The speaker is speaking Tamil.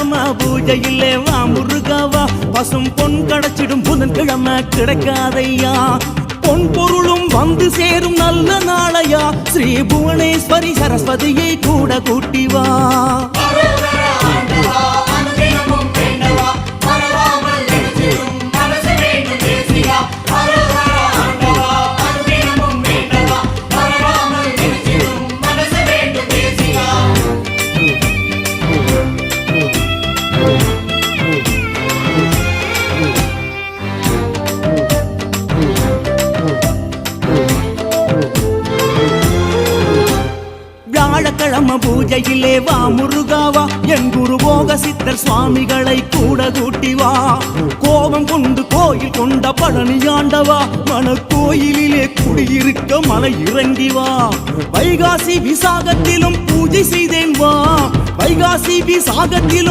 வியாழக்கிழமை பூஜையிலே வா முருகாவா பசும் பொன் கிடைச்சிடும் புதன்கிழமை கிடைக்காதையா பொன் பொருளும் வந்து சேரும் நல்ல நாளையா ஸ்ரீ புவனேஸ்வரி சரஸ்வதியை கூட கூட்டிவா வியாழக்கிழமை பூஜையிலே வா முருகாவா என் குரு போக சித்தர் சுவாமிகளை கூட கூட்டிவா கோபம் கொண்டு கோயில் கொண்ட பழனியாண்டவா மன கோயிலிலே குடியிருக்க மலை இறங்கி வா வைகாசி விசாகத்திலும் பூஜை செய்தேன் வா வைகாசி விசாகத்திலும்